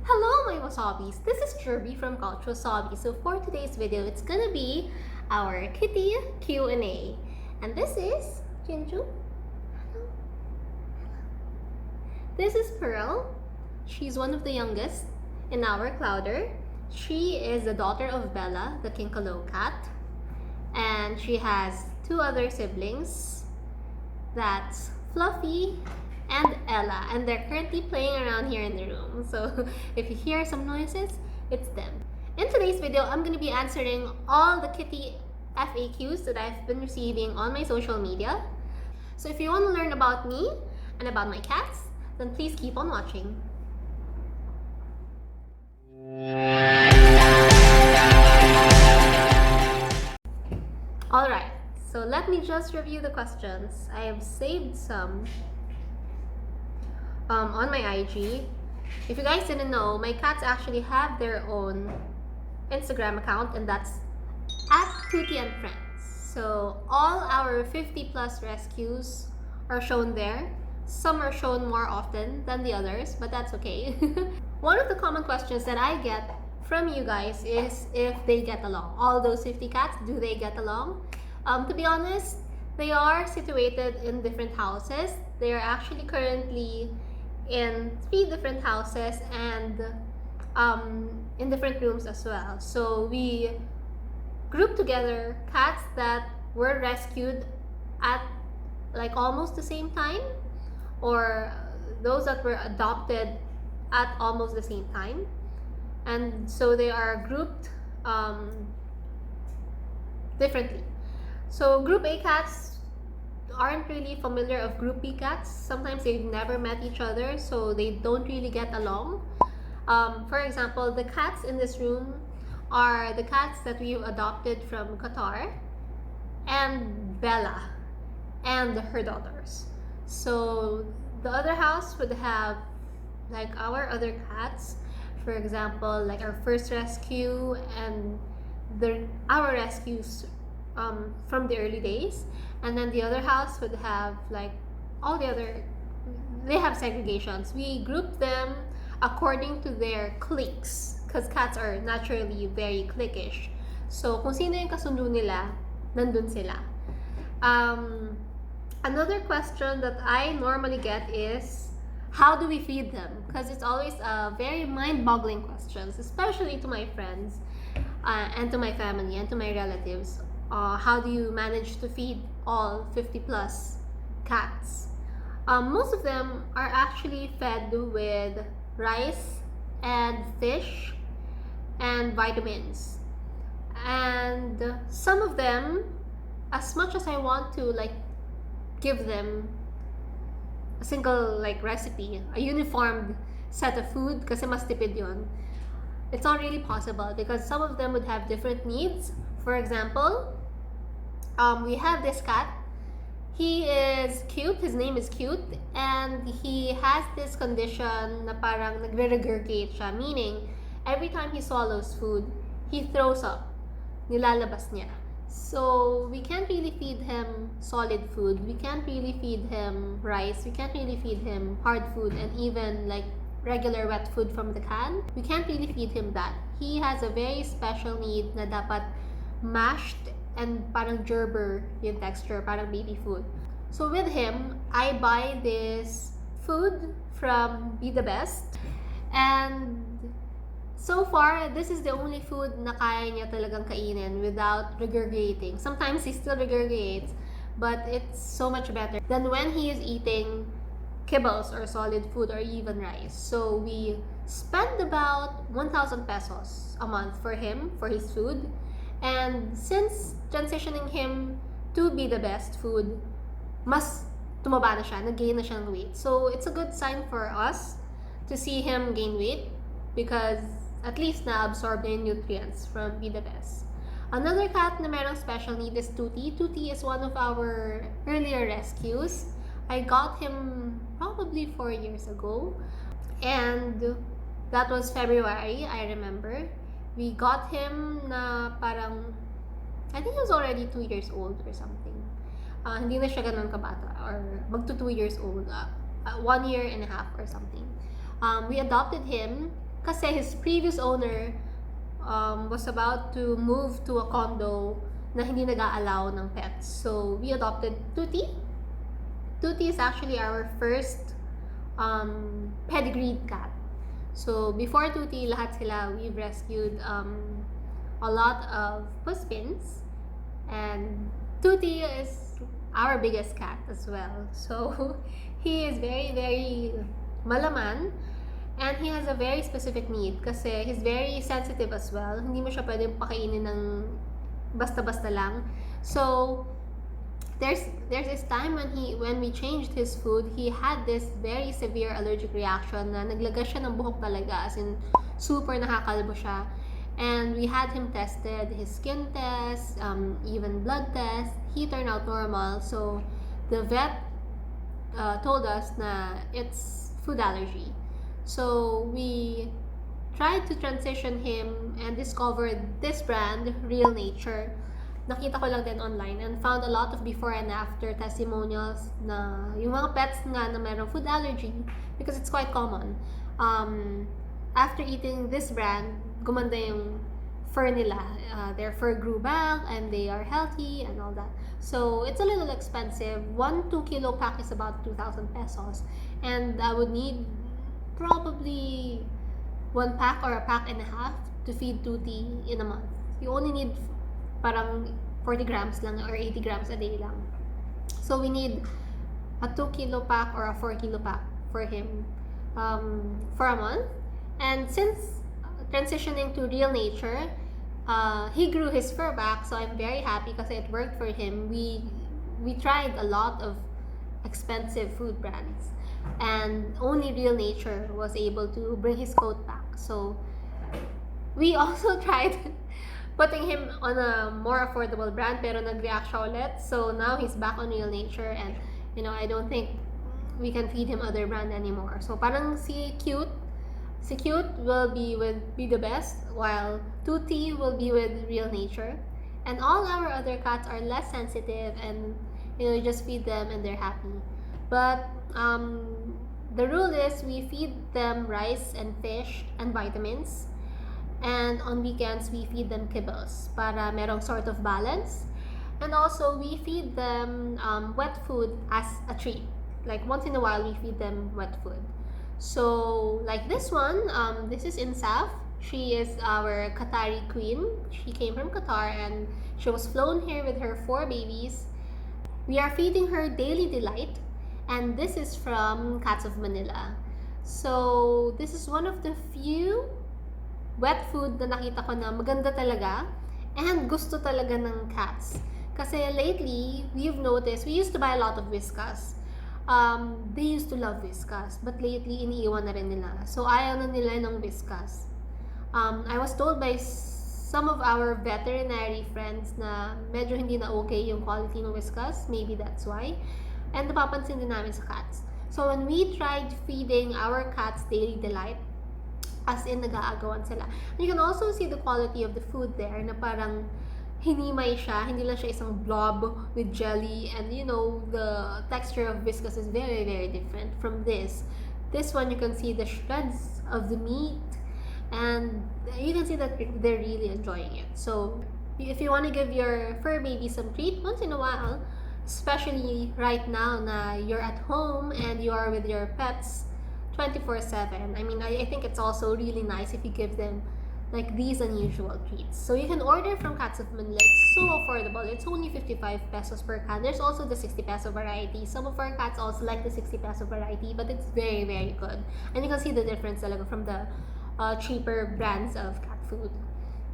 Hello my wasabis, this is Jirbie from Couchwasabi. So for today's video, it's gonna be our kitty Q&A. And this is Jinju. Hello. This is Pearl. She's one of the youngest in our clouder. She is the daughter of Bella, the Kinkalo cat. And she has two other siblings. That's Fluffy and Ella, and they're currently playing around here in the room. So if you hear some noises, it's them. In today's video, I'm going to be answering all the kitty FAQs that I've been receiving on my social media. So if you want to learn about me and about my cats, then please keep on watching. Alright, so let me just review the questions. I have saved some on my IG. If you guys didn't know, my cats actually have their own Instagram account, and that's @Tutti and Friends. So all our 50 plus rescues are shown there. Some are shown more often than the others, but that's okay. One of the common questions that I get from you guys is if they get along. All those 50 cats, do they get along? To be honest, they are situated in different houses. They are actually currently in 3 different houses and in different rooms as well. So we group together cats that were rescued at like almost the same time, or those that were adopted at almost the same time. And so they are grouped differently. So group A cats aren't really familiar of group B cats. Sometimes they've never met each other, so they don't really get along. For example, the cats in this room are the cats that we've adopted from Qatar, and Bella and her daughters. So the other house would have like our other cats, for example, like our first rescue and our rescues from the early days. And then the other house would have like all the other, they have segregations. We group them according to their cliques, because cats are naturally very cliquish. So kung sino yung kasundo nila, nandun sila. Another question that I normally get is, how do we feed them? Because it's always a very mind-boggling question, especially to my friends and to my family and to my relatives. How do you manage to feed all 50 plus cats? Most of them are actually fed with rice and fish and vitamins. And some of them, as much as I want to like give them a single like recipe, a uniformed set of food, kasi mas tipid yun, it's not really possible because some of them would have different needs. For example, we have this cat. He is cute, his name is Cute, and he has this condition na parang nagre-regurgite siya, meaning every time he swallows food, he throws up, nilalabas niya. So we can't really feed him solid food, we can't really feed him rice, we can't really feed him hard food, and even like regular wet food from the can. We can't really feed him that. He has a very special need na dapat mashed and parang gerber yung texture, parang baby food. So with him, I buy this food from Be The Best, and so far, this is the only food na kaya niya talagang kainin without regurgitating. Sometimes he still regurgitates, but it's so much better than when he is eating kibbles or solid food or even rice. So we spend about 1,000 pesos a month for him, for his food. And since transitioning him to Be The Best food, mas tumaba na siya, nag-gain na siya ng weight. So it's a good sign for us to see him gain weight because at least na-absorb na yung nutrients from Be The Best. Another cat na merong special need is Tutti. Tutti is one of our earlier rescues. I got him probably 4 years ago, and that was February, I remember. We got him na parang, I think he was already 2 years old or something. Hindi na siya ganun kabata, or magto 2 years old, 1 year and a half or something. We adopted him kasi his previous owner was about to move to a condo na hindi nag-a-allow ng pets. So, we adopted Tuti. Tuti is actually our first pedigreed cat. So, before Tuti, lahat sila, we've rescued a lot of puspins. And Tuti is our biggest cat as well. So, he is very, very malaman. And he has a very specific need kasi he's very sensitive as well. Hindi mo siya pwedeng pakainin ng basta-basta lang. So, there's this time when we changed his food, he had this very severe allergic reaction na naglagas siya ng buhok talaga, as in super nakakalbo siya. And we had him tested, his skin test, even blood test. He turned out normal. So, the vet told us na it's food allergy. So, we tried to transition him and discovered this brand, Real Nature. Nakita ko lang din online and found a lot of before and after testimonials na yung mga pets nga na mayroong food allergy, because it's quite common. After eating this brand, gumanda yung fur nila. Their fur grew back and they are healthy and all that. So, it's a little expensive. 1 2-kilo pack is about 2,000 pesos. And I would need probably 1 pack or a pack and a half to feed Tuti in a month. You only need parang 40 grams lang or 80 grams a day lang. So we need a 2-kilo pack or a 4-kilo pack for him for a month. And since transitioning to Real Nature, he grew his fur back, so I'm very happy kasi it worked for him. We tried a lot of expensive food brands, and only Real Nature was able to bring his coat back. So we also tried putting him on a more affordable brand, pero nag-react siya ulit. So now he's back on Real Nature, and I don't think we can feed him other brand anymore. So parang si Cute will be the best, while Tuti will be with Real Nature, and all our other cats are less sensitive, and you just feed them and they're happy. But the rule is we feed them rice and fish and vitamins, and on weekends we feed them kibbles para merong sort of balance. And also we feed them wet food as a treat. Like once in a while we feed them wet food. So like this one, this is Insaf. She is our Qatari queen. She came from Qatar and she was flown here with her 4 babies. We are feeding her Daily Delight, and this is from Cats of Manila. So this is one of the few wet food na nakita ko na maganda talaga and gusto talaga ng cats. Kasi lately, we've noticed, we used to buy a lot of Whiskas. They used to love Whiskas, but lately, iniiwan na rin nila. So, ayaw na nila ng Whiskas. I was told by some of our veterinary friends na medyo hindi na okay yung quality ng Whiskas. Maybe that's why. And napapansin din namin sa cats. So, when we tried feeding our cats Daily Delight, as in nag-aagawan sila. And you can also see the quality of the food there na parang hinimay siya, hindi lang siya isang blob with jelly, and the texture of Whiskas is very, very different from this. This one, you can see the shreds of the meat, and you can see that they're really enjoying it. So, if you want to give your fur baby some treat once in a while, especially right now na you're at home and you are with your pets 24/7. I mean, I think it's also really nice if you give them like these unusual treats. So you can order from Cats of Manila. It's so affordable. It's only 55 pesos per cat. There's also the 60 peso variety. Some of our cats also like the 60 peso variety, but it's very, very good. And you can see the difference talaga from the cheaper brands of cat food.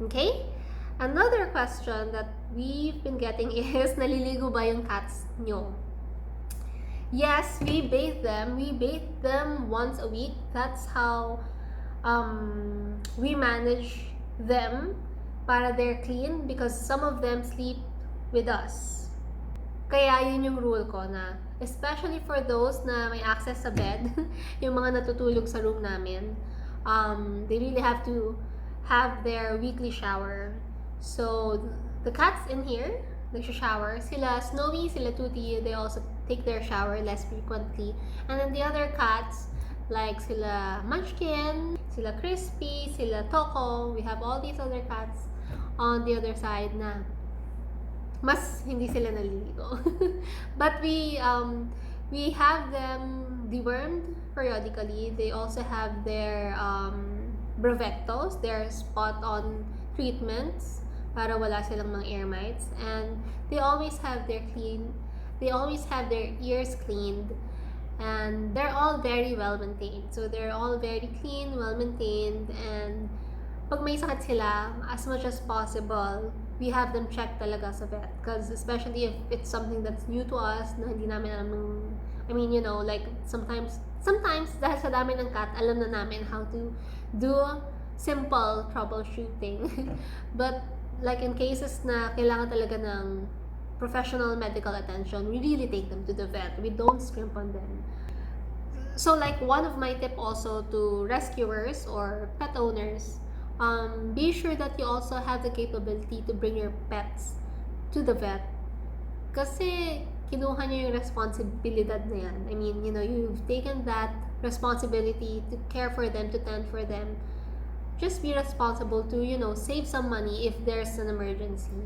Okay? Another question that we've been getting is, naliligo ba yung cats nyo? Yes, we bathe them. We bathe them once a week. That's how we manage them para they're clean, because some of them sleep with us. Kaya yun yung rule ko na, especially for those na may access sa bed, yung mga natutulog sa room namin, they really have to have their weekly shower. So, the cats in here, nagsha-shower. Sila Snowy, sila Tuti, they also take their shower less frequently. And then the other cats, Like sila Munchkin, sila Crispy, sila Toko. We have all these other cats on the other side na mas hindi sila naliligo. But we have them dewormed periodically. They also have their brevectos, their spot-on treatments para wala silang mga ear mites, and they always have their ears cleaned, and they're all very well maintained. So they're all very clean, well maintained, and pag may sakit sila, as much as possible, we have them checked talaga sa vet. Because especially if it's something that's new to us, na hindi namin alam ng, I mean, you know, like sometimes dahil sa dami ng cat, alam na namin how to do simple troubleshooting. But like in cases na kailangan talaga ng professional medical attention, we really take them to the vet. We don't scrimp on them. So like one of my tip also to rescuers or pet owners, be sure that you also have the capability to bring your pets to the vet. Kasi kinuha niyo yung responsibilidad na yan. I mean, you know, you've taken that responsibility to care for them, to tend for them. Just be responsible to, you know, save some money if there's an emergency.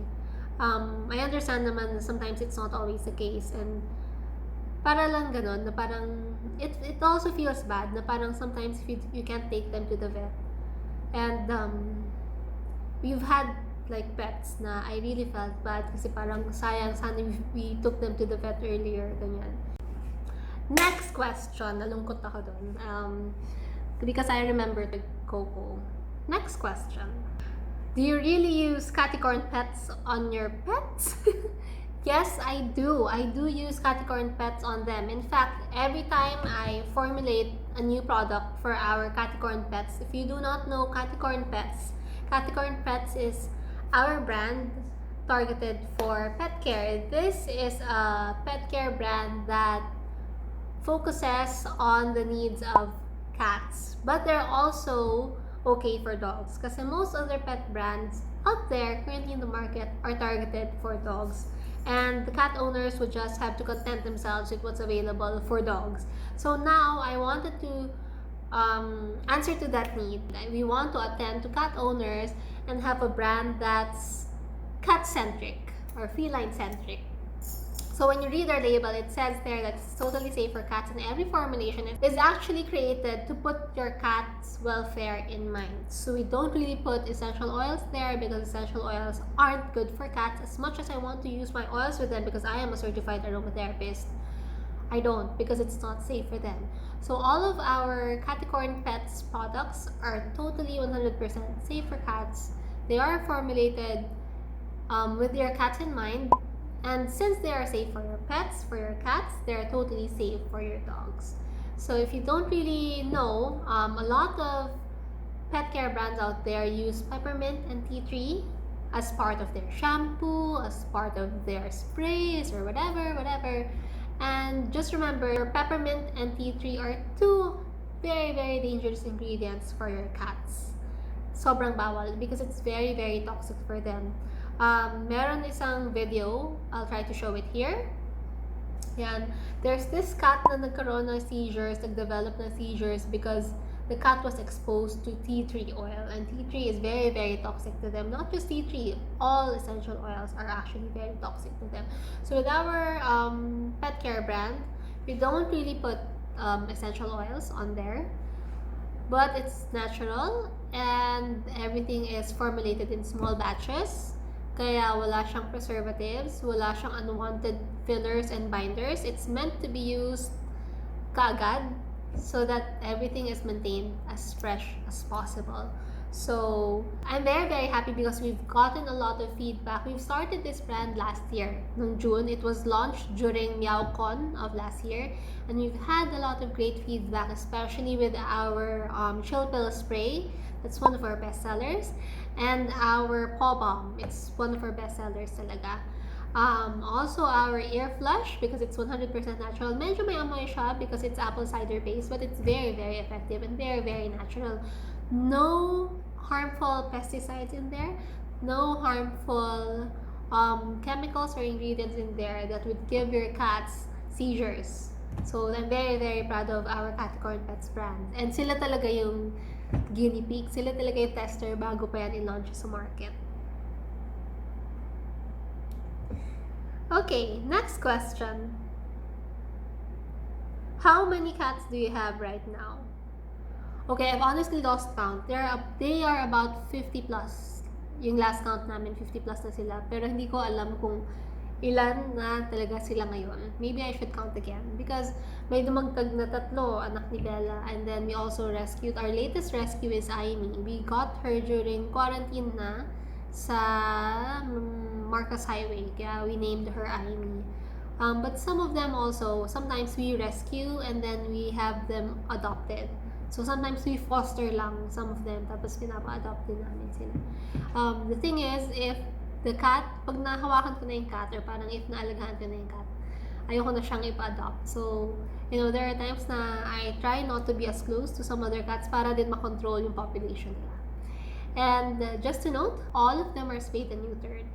I understand naman na sometimes it's not always the case, and para lang ganon, na parang it also feels bad na parang sometimes if you can't take them to the vet. And we've had like pets na I really felt bad kasi parang sayang sana we took them to the vet earlier, ganyan. Next question, nalungkot ako dun. Because I remember the Coco. Next question. Do you really use Caticorn pets on your pets? Yes, I do. I do use Caticorn pets on them. In fact, every time I formulate a new product for our Caticorn pets, if you do not know Caticorn Pets is our brand targeted for pet care. This is a pet care brand that focuses on the needs of cats, but they're also okay for dogs. Kasi most other pet brands out there currently in the market are targeted for dogs. And the cat owners would just have to content themselves with what's available for dogs. So now I wanted to answer to that need. We want to attend to cat owners and have a brand that's cat-centric or feline-centric. So when you read our label, it says there that it's totally safe for cats, and every formulation is actually created to put your cat's welfare in mind. So we don't really put essential oils there because essential oils aren't good for cats. As much as I want to use my oils with them because I am a certified aromatherapist, I don't, because it's not safe for them. So all of our Caticorn Pets products are totally 100% safe for cats. They are formulated with your cats in mind. And since they are safe for your pets, for your cats, they're totally safe for your dogs. So if you don't really know, a lot of pet care brands out there use peppermint and tea tree as part of their shampoo, as part of their sprays, or whatever. And just remember, peppermint and tea tree are two very, very dangerous ingredients for your cats. Sobrang bawal because it's very, very toxic for them. Meron isang video, I'll try to show it here. Yan. There's this cat na nagkaroon ng seizures, nagdevelop ng seizures because the cat was exposed to tea tree oil, and tea tree is very, very toxic to them. Not just tea tree, all essential oils are actually very toxic to them. So with our pet care brand, we don't really put essential oils on there, but it's natural and everything is formulated in small batches. Kaya wala siyang preservatives, wala siyang unwanted fillers and binders. It's meant to be used kaagad so that everything is maintained as fresh as possible. So I'm very, very happy because we've gotten a lot of feedback. We've started this brand last year, noong June. It was launched during MeowCon of last year, and we've had a lot of great feedback, especially with our chill pill spray. That's one of our best sellers. And our paw balm, it's one of our best sellers talaga. Also our ear flush, because it's 100% natural. Medyo may amoy siya because it's apple cider based, but it's very, very effective and very, very natural. No harmful pesticides in there, no harmful chemicals or ingredients in there that would give your cats seizures. So, I'm very, very proud of our Danti Court Pets brand. And sila talaga yung guinea pig. Sila talaga yung tester bago pa yan i-launch sa market. Okay, next question. How many cats do you have right now? Okay, I've honestly lost count. They are about 50 plus. Yung last count namin, 50 plus na sila. Pero hindi ko alam kung ilan na talaga sila ngayon. Maybe I should count again. Because may dumagtag na 3, anak ni Bella. And then we also rescued, our latest rescue is Aimee. We got her during quarantine na sa Marcos Highway. Kaya we named her Aimee. But some of them also, sometimes we rescue and then we have them adopted. So sometimes we foster lang some of them, tapos pinapa-adopt din namin sila. The thing is, if the cat, pag nahawakan ko na yung cat, or parang if naalagaan ko na yung cat, ayoko na siyang ipa-adopt. So, there are times na I try not to be as close to some other cats para din makontrol yung population nila. And just to note, all of them are spayed and neutered.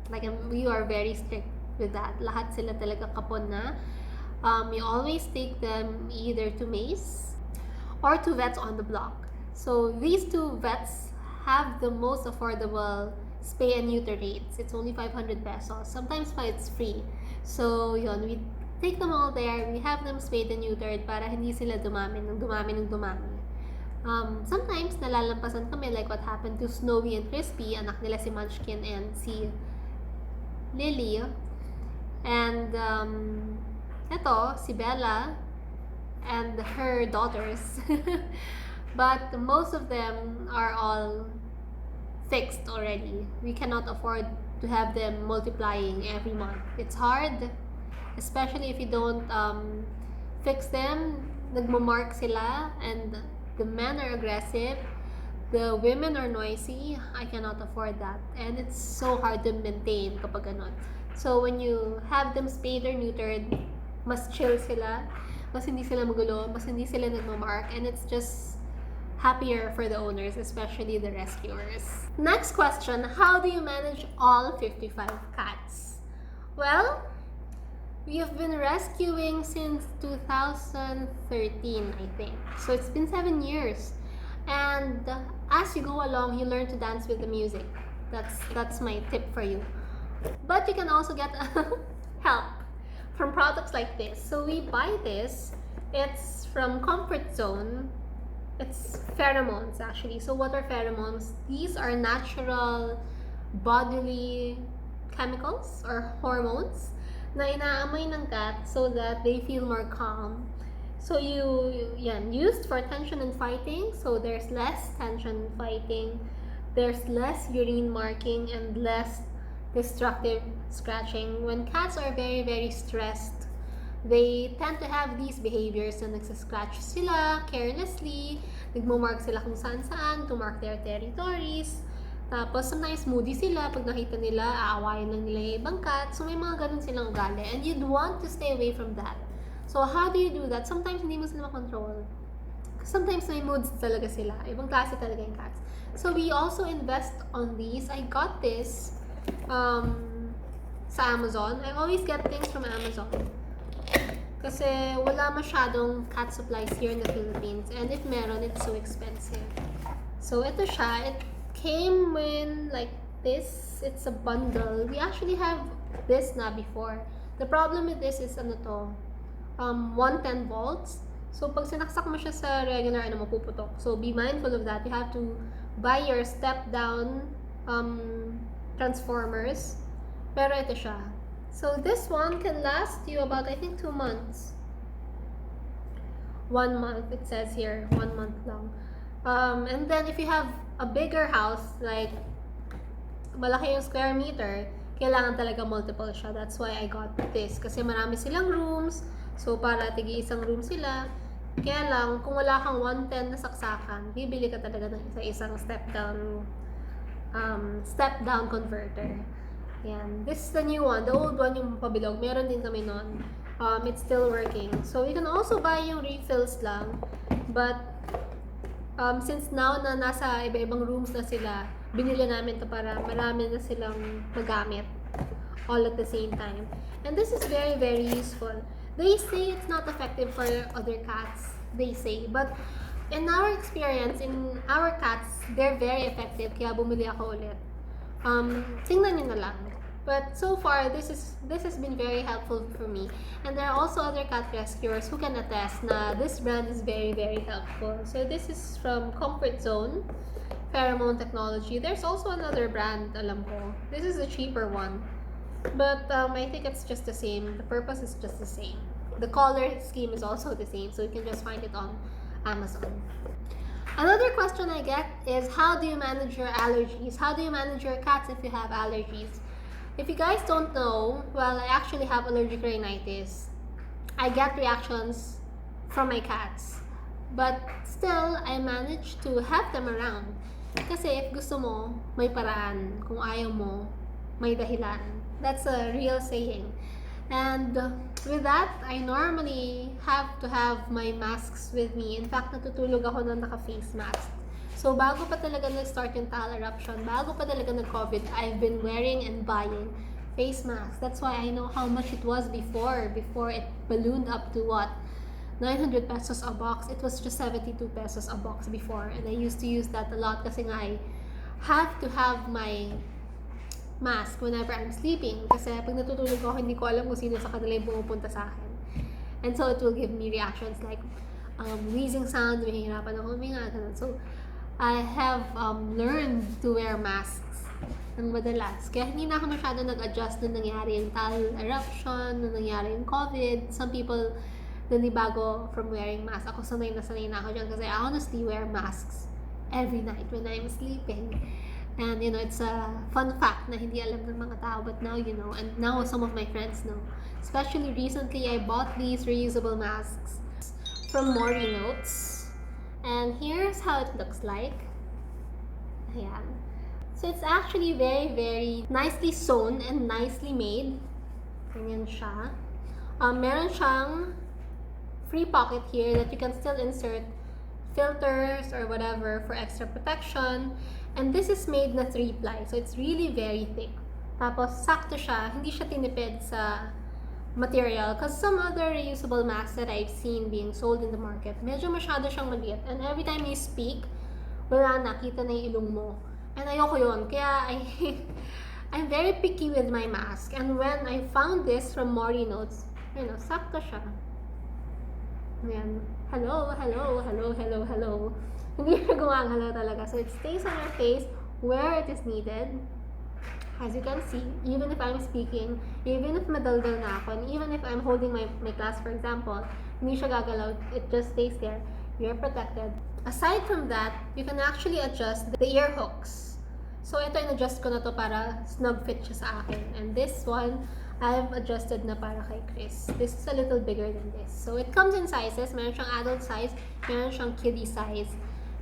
Like, we are very strict with that. Lahat sila talaga kapon na. You always take them either to Mace or to vets on the block. So these 2 vets have the most affordable spay and neuter rates. It's only 500 pesos. Sometimes pa it's free. So yun, we take them all there. We have them spayed and neutered para hindi sila dumami. Sometimes nalalampasan kami, like what happened to Snowy and Crispy, anak nila si Munchkin and si Lily. And eto, si Bella and her daughters. But most of them are all fixed already. We cannot afford to have them multiplying every month. It's hard, especially if you don't fix them. Nagmamark sila, and the men are aggressive. The women are noisy. I cannot afford that. And it's so hard to maintain kapag ganon. So when you have them spayed or neutered, mas chill sila, mas hindi sila magulo, mas hindi sila nagmamark, and it's just happier for the owners, especially the rescuers. Next question, how do you manage all 55 cats? Well, we have been rescuing since 2013, I think. So it's been 7 years. And as you go along, you learn to dance with the music. That's my tip for you. But you can also get help from products like this. So we buy this. It's from Comfort Zone. It's pheromones actually. So what are pheromones? These are natural bodily chemicals or hormones na inaamoy ng cat so that they feel more calm. So used for tension and fighting. So there's less tension and fighting. There's less urine marking and less destructive scratching. When cats are very, very stressed, they tend to have these behaviors na nagsascratch sila carelessly, nagmo-mark sila kung saan-saan to mark their territories. Tapos sometimes moody sila, pag nakita nila, aawayin lang nila yung ibang cat. So may mga ganun silang ugali, and you'd want to stay away from that. So how do you do that? Sometimes hindi mo sila makontrol. Sometimes may moods talaga sila. Ibang klase talaga yung cats. So we also invest on these. I got this sa Amazon. I always get things from Amazon. Kasi wala masyadong cat supplies here in the Philippines. And if meron, it's so expensive. So ito siya. It came in like this. It's a bundle. We actually have this na before. The problem with this is 110 volts. So pag sinaksak mo siya sa regular, mapuputok. So be mindful of that. You have to buy your step down transformers. Pero ito siya. So this one can last you about, I think, 2 months. 1 month, it says here. 1 month lang. And then if you have a bigger house, like malaki yung square meter, kailangan talaga multiple siya. That's why I got this. Kasi marami silang rooms. So para tigi isang room sila. Kaya lang, kung wala kang 110 na saksakan, bibili ka talaga ng isang step down converter. Yan. This is the new one. The old one, yung pabilog, meron din kami nun. It's still working. So you can also buy yung refills lang. But since now na nasa iba-ibang rooms na sila, binili namin to para marami na silang magamit all at the same time. And this is very, very useful. They say it's not effective for other cats, they say. But in our experience, in our cats, they're very effective. Kaya bumili ako ulit. Tingnan nyo na lang. But so far, this has been very helpful for me. And there are also other cat rescuers who can attest na this brand is very, very helpful. So this is from Comfort Zone, Pheromone Technology. There's also another brand, alam ko. This is a cheaper one. But I think it's just the same. The purpose is just the same. The color scheme is also the same, so you can just find it on Amazon. Another question I get is, how do you manage your allergies? How do you manage your cats if you have allergies? If you guys don't know, well, I actually have allergic rhinitis. I get reactions from my cats. But still, I manage to have them around. Kasi if gusto mo, may paraan. Kung ayaw mo, may dahilan. That's a real saying. And with that, I normally have to have my masks with me. In fact, natutulog ako na naka-face mask. So, bago pa talaga nag-start yung tal eruption, bago pa talaga nag-COVID, I've been wearing and buying face masks. That's why I know how much it was before it ballooned up to what? 900 pesos a box. It was just 72 pesos a box before. And I used to use that a lot kasi nga I have to have my mask whenever I'm sleeping. Kasi pag natutulog ako, hindi ko alam kung sino sa kanila yung pumupunta sa akin. And so it will give me reactions like wheezing sound, mahihirapan ako huminga, ganun. So I have learned to wear masks ng madalas. Kaya hindi na ako masyado nag-adjust nung nangyari yung tal eruption, nung nangyari yung COVID. Some people nanibago from wearing masks. Ako sanay na ako dyan kasi I honestly wear masks every night when I'm sleeping. And you know, it's a fun fact na hindi alam ng mga tao, but now you know, and now some of my friends know. Especially recently, I bought these reusable masks from Mori Notes. And here's how it looks like. Ayan. So it's actually very, very nicely sewn and nicely made. Ganyan siya. Meron siyang free pocket here that you can still insert filters or whatever for extra protection. And this is made na 3-ply, so it's really very thick. Tapos sakto siya, hindi siya tinipid sa material. Because some other reusable masks that I've seen being sold in the market, medyo masyado siyang maliit. And every time you speak, wala na, kita na yung ilong mo. And ayoko yun. Kaya I'm very picky with my mask. And when I found this from Mori Notes, you know, sakto siya. Ayan. Hello, hello, hello, hello, hello. Hindi siya gumagalaw talaga. So it stays on your face where it is needed. As you can see, even if I'm speaking, even if madaldal na ako, and even if I'm holding my class, for example, hindi siya gagalaw. It just stays there. You're protected. Aside from that, you can actually adjust the ear hooks. So ito, in-adjust ko na to para snug fit siya sa akin. And this one, I've adjusted na para kay Chris. This is a little bigger than this. So it comes in sizes. Meron siyang adult size, meron siyang kiddie size.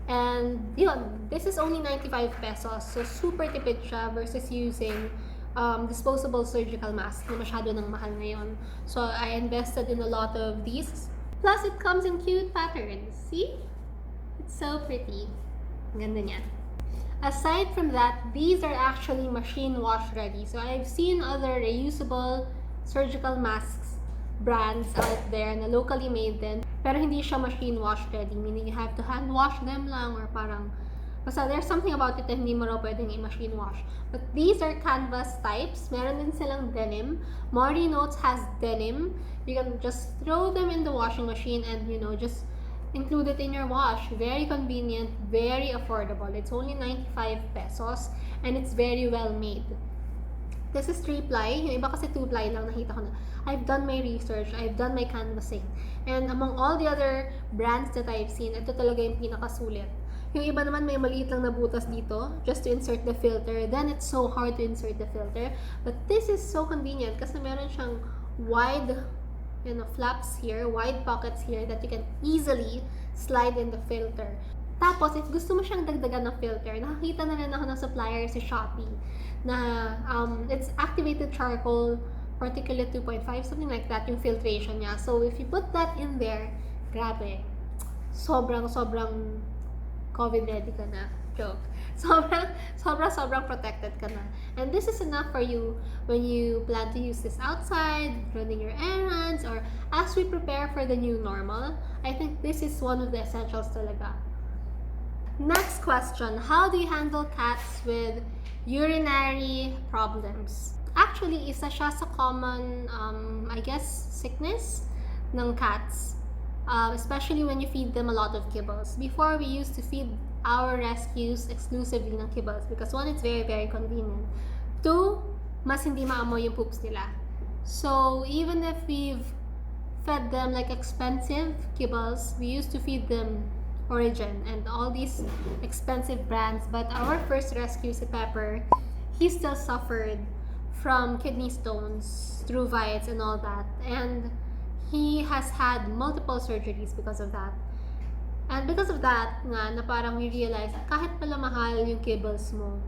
And yun, this is only 95 pesos. So super tipid siya versus using disposable surgical mask na masyado ng mahal ngayon. So I invested in a lot of these. Plus it comes in cute patterns. See? It's so pretty. Ganda niyan. Aside from that, these are actually machine wash ready. So I've seen other reusable surgical masks brands out there na locally made din, pero hindi siya machine wash ready, meaning you have to hand wash them lang, or parang basta there's something about it na hindi mo raw pwedeng i-machine wash. But these are canvas types. Meron din silang denim. Mori Notes has denim. You can just throw them in the washing machine and, you know, just include it in your wash. Very convenient, very affordable. It's only 95 pesos and it's very well made. This is 3-ply. Yung iba kasi 2-ply lang, nakita ko na. I've done my research, I've done my canvassing. And among all the other brands that I've seen, ito talaga yung pinakasulit. Yung iba naman may maliit lang na butas dito just to insert the filter. Then it's so hard to insert the filter. But this is so convenient kasi meron siyang wide, you know, flaps here, wide pockets here that you can easily slide in the filter. Tapos, if gusto mo siyang dagdagan ng filter, nakakita na rin ako ng supplier sa Shopee na it's activated charcoal, particulate 2.5, something like that, yung filtration niya. So, if you put that in there, grabe, sobrang COVID ready ka na. Joke. Sobrang protected ka na. And this is enough for you when you plan to use this outside, running your errands, or as we prepare for the new normal. I think this is one of the essentials talaga. Next question, how do you handle cats with urinary problems? Actually, isa siya sa common, I guess, sickness ng cats. Especially when you feed them a lot of kibbles. Before, we used to feed our rescues exclusively ng kibbles because one, it's very, very convenient. Two, mas hindi maamoy yung poops nila. So, even if we've fed them like expensive kibbles, we used to feed them Origin and all these expensive brands. But our first rescue, si Pepper, he still suffered from kidney stones, through vites and all that. And he has had multiple surgeries because of that. And because of that, nga, na parang we realized, kahit pala mahal yung kibbles mo,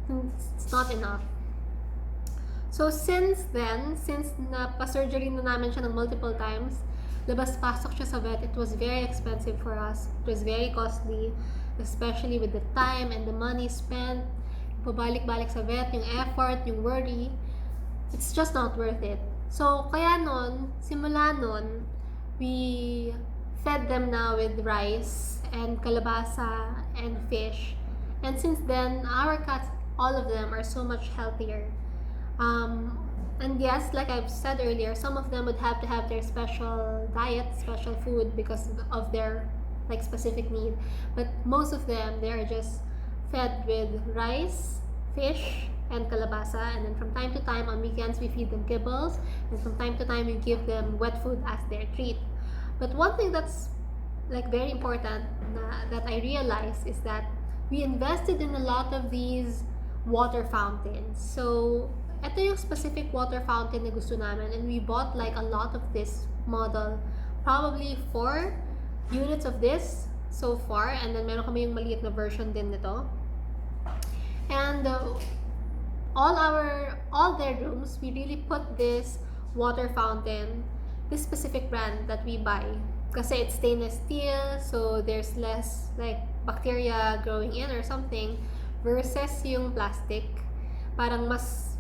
it's not enough. So since then, since na-pa-surgery na namin siya ng multiple times, labas-pasok siya sa vet, it was very expensive for us. It was very costly, especially with the time and the money spent. Pabalik-balik sa vet, yung effort, yung worry. It's just not worth it. So, kaya nun, simula nun, we fed them now with rice and kalabasa and fish. And since then, our cats, all of them, are so much healthier. And yes, like I've said earlier, some of them would have to have their special diet, special food because of their like specific need. But most of them, they are just fed with rice, fish, and kalabasa. And then from time to time, on weekends, we feed them kibbles. And from time to time, we give them wet food as their treat. But one thing that's like very important that I realized is that we invested in a lot of these water fountains. So, ito yung specific water fountain na gusto namin, and we bought like a lot of this model, probably 4 units of this so far, and then meron kami yung maliit na version din nito. And all their rooms, we really put this water fountain, this specific brand that we buy, kasi it's stainless steel, so there's less like bacteria growing in or something, versus yung plastic, parang mas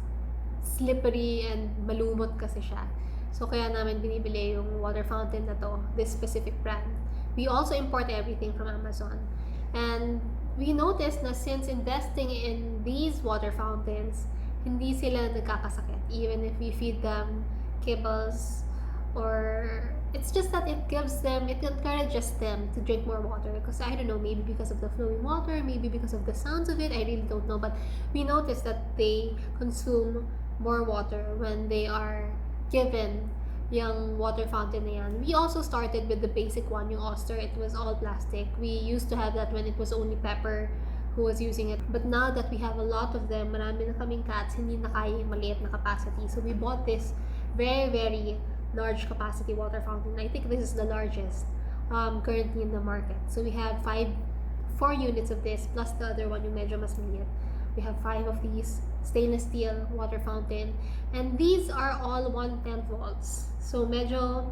slippery and malumot kasi siya. So, kaya namin binibili yung water fountain na to, this specific brand. We also import everything from Amazon. And we noticed na since investing in these water fountains, hindi sila nagkakasakit. Even if we feed them kibbles, or it's just that it encourages them to drink more water. Because I don't know, maybe because of the flowing water, maybe because of the sounds of it, I really don't know. But we noticed that they consume more water when they are given yung water fountain na yan. We also started with the basic one, yung Oster. It was all plastic. We used to have that when it was only Pepper who was using it. But now that we have a lot of them, marami na kaming cats, hindi na kaya yung maliit na capacity. So we bought this very, very large capacity water fountain. I think this is the largest currently in the market. So we have 4 units of this, plus the other one, yung medyo mas maliit. We have 5 of these stainless steel water fountain, and these are all 110 volts. So medyo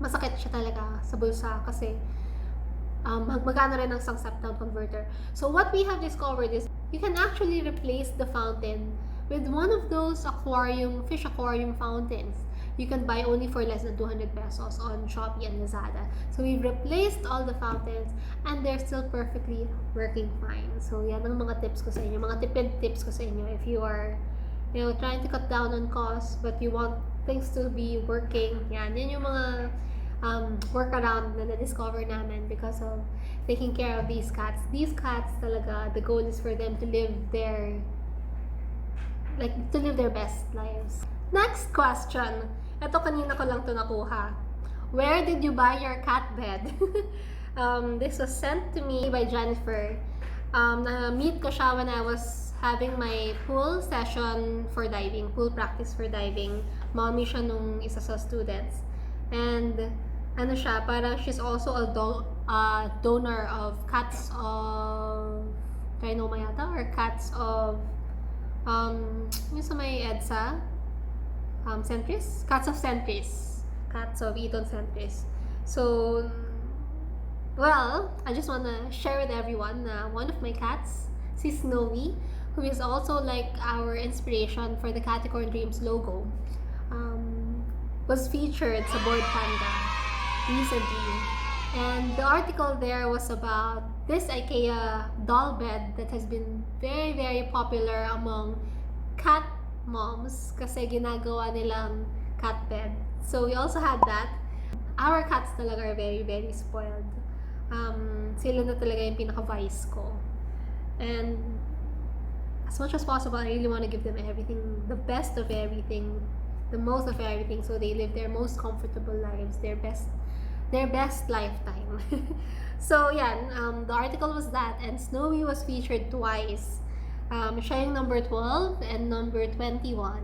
masakit siya talaga sa bulsa kasi magkano rin ang isang step-down converter. So what we have discovered is you can actually replace the fountain with one of those fish aquarium fountains. You can buy only for less than 200 pesos on Shopee and Lazada. So we've replaced all the fountains and they're still perfectly working fine. So yan ang mga tips ko sa inyo, mga tipid tips ko sa inyo if you are trying to cut down on costs but you want things to be working. Yan yung mga workaround na na-discover namin because of taking care of these cats. These cats talaga, the goal is for them to live their best lives. Next question. Ito kanina ko lang to nakuha. Where did you buy your cat bed? This was sent to me by Jennifer. Na-meet ko siya when I was having my pool session for diving, pool practice for diving. Mommy siya nung isa sa students. And ano siya, parang she's also a donor of cats of Trinoma yata, or cats of yung sa may EDSA, Centris? Cats of Centris. Cats of Eton Centris. So, Well, I just want to share with everyone one of my cats, si Snowy, who is also like our inspiration for the Caticorn Dreams logo, was featured sa Board Panda recently. And the article there was about this IKEA doll bed that has been very, very popular among cat moms kasi ginagawa nilang cat bed. So we also had that. Our cats talaga are very, very spoiled. Sila na talaga yung pinaka-vice ko. And as much as possible, I really want to give them everything, the best of everything, the most of everything, so they live their most comfortable lives, their best lifetime. So yeah, the article was that, and Snowy was featured twice. Siya yung number 12 and number 21.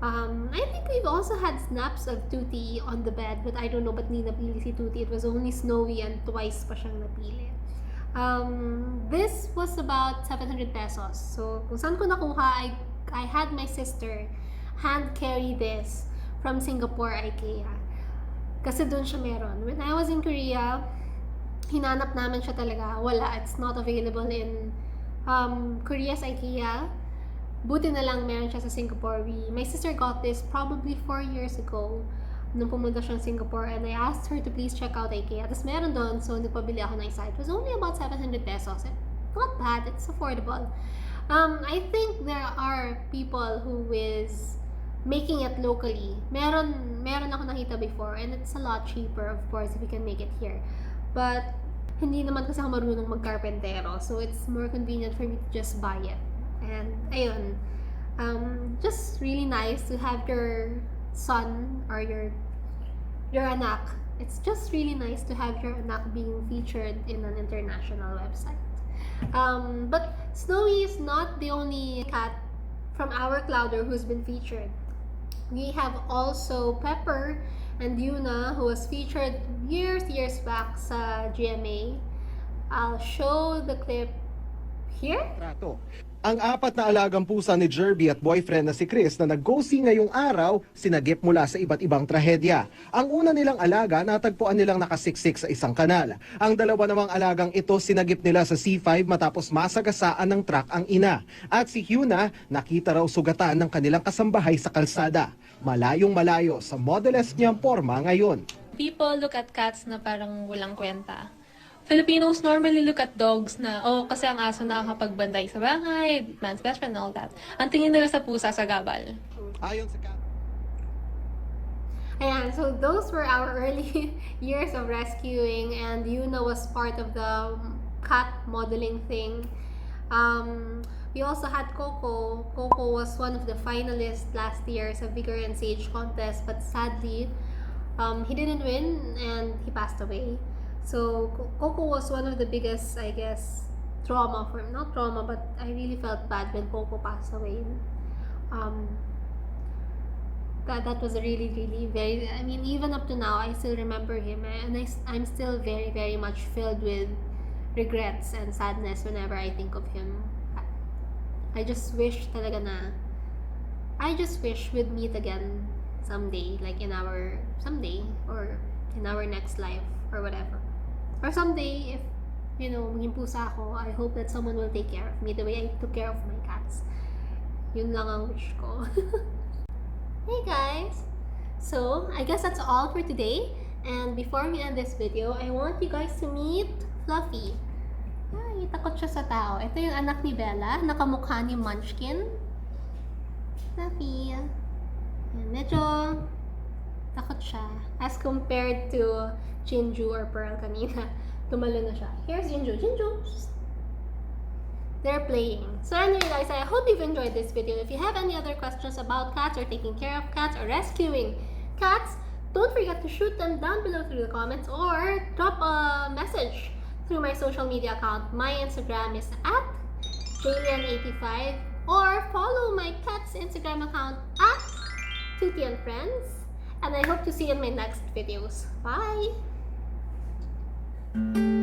I think we've also had snaps of Tuti on the bed, but I don't know ba't hindi napili si Tuti. It was only Snowy and twice pa siyang napili. This was about 700 pesos. So, kung saan ko nakuha, I had my sister hand carry this from Singapore IKEA. Kasi doon siya meron. When I was in Korea, hinanap namin siya talaga. Wala, it's not available in Korea's IKEA. Buti na lang meron siya sa Singapore. My sister got this probably 4 years ago nung pumunta siya sa Singapore, and I asked her to please check out IKEA. Tapos meron doon, so nagpabili ako ng isa. It was only about 700 pesos. Not bad, it's affordable. I think there are people who is making it locally. Meron ako nakita before, and it's a lot cheaper, of course, if you can make it here. But hindi naman kasi ako marunong magkarpentero, so it's more convenient for me to just buy it. And ayun, just really nice to have your son or your anak. It's just really nice to have your anak being featured in an international website. But Snowy is not the only cat from our Clouder who's been featured. We have also Pepper and Yuna, who was featured years back sa GMA. I'll show the clip here. Ang 4 na alagang pusa ni Jirbie at boyfriend na si Chris na nag-go-see ngayong araw, sinagip mula sa iba't ibang trahedya. Ang una nilang alaga, natagpuan nilang nakasiksik sa isang kanal. Ang dalawa namang alagang ito, sinagip nila sa C5 matapos masagasaan ng truck ang ina. At si Hyuna, nakita raw sugatan ng kanilang kasambahay sa kalsada. Malayong malayo sa modeles niyang forma ngayon. People look at cats na parang walang kwenta. Filipinos normally look at dogs na, kasi ang aso nakakapagbanday sa bahay, man's best friend, and all that. Ang tingin nila sa pusa sa gabal. Ayon sa cat. Ayan, so those were our early years of rescuing, and Yuna was part of the cat modeling thing. We also had Coco. Coco was one of the finalists last year sa Vigor and Sage contest, but sadly, he didn't win and he passed away. So Coco was one of the biggest, I guess, trauma for him. Not trauma, but I really felt bad when Coco passed away. That was really very, I mean, even up to now, I still remember him, and I'm still very, very much filled with regrets and sadness whenever I think of him. I just wish talaga na, I just wish we'd meet again someday, like someday, or in our next life, or whatever. Or someday, if, maging pusa ako, I hope that someone will take care of me the way I took care of my cats. Yun lang ang wish ko. Hey guys! So, I guess that's all for today. And before we end this video, I want you guys to meet Fluffy. Ay, takot siya sa tao. Ito yung anak ni Bella, nakamukha ni Munchkin. Fluffy. And medyo takot siya. As compared to Jinju or Pearl kanina. Tumalo na siya. Here's Jinju. Jinju! They're playing. So anyway guys, I hope you've enjoyed this video. If you have any other questions about cats or taking care of cats or rescuing cats, don't forget to shoot them down below through the comments or drop a message through my social media account. My Instagram is @JN85 or follow my cat's Instagram account @TutiandFriends. And I hope to see you in my next videos. Bye! Mm-hmm.